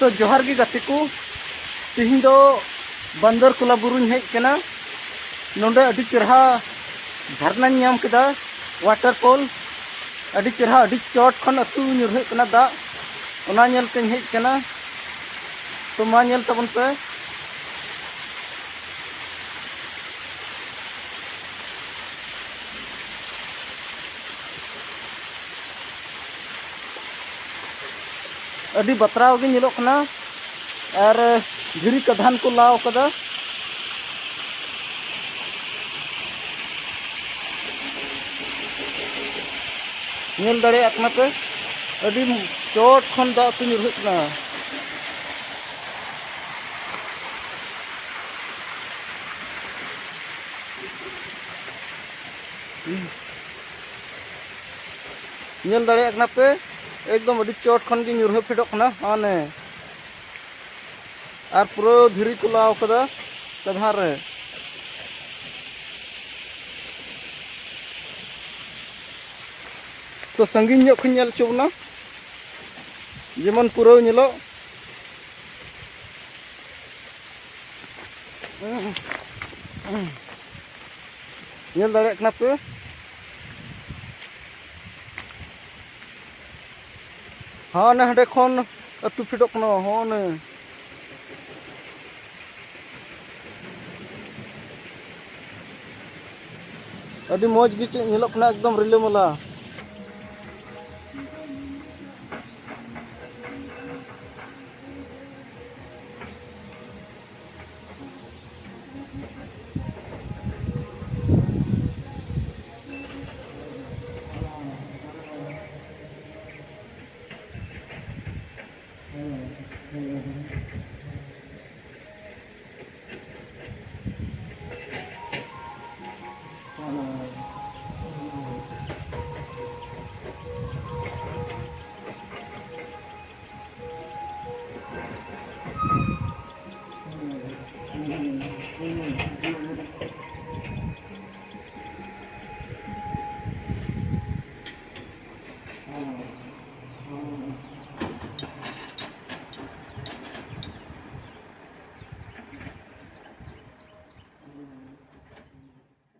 तो जोहार की गाते को तिहिं दो बंदर कोला बुरुन हेज कना नोंडे अडी चरहा झरना नाम केदा वाटरफॉल अडी चरहा अडी चोट खन अतु ᱧᱩᱨᱦᱟᱹᱜ कना दा ओना नेल तें हेज कना तो मा नेल तबन पे अडी बतराव गे नेलोग कना और धिरी कधान को लाव कदा नेल दाड़े कना पे अडी चोट खन दा अतु ᱧᱩᱨᱦᱟᱹᱜ कना नेल दाड़े कना पे एकदम अडी चोट खन गे ᱧᱩᱨᱦᱟᱹ फेडोग कना आने और पूरा धिरी को लाव कदा कधार रे तो संगीन ᱧᱚᱜ खन नेल चोबना जेमन पूरा नेलो नेल दाड़े कना पे हाँ ने हडे खन अतु फेडोग कना हाँ ने अडी मौज गे चे नेलोग कना एकदम रिलामाला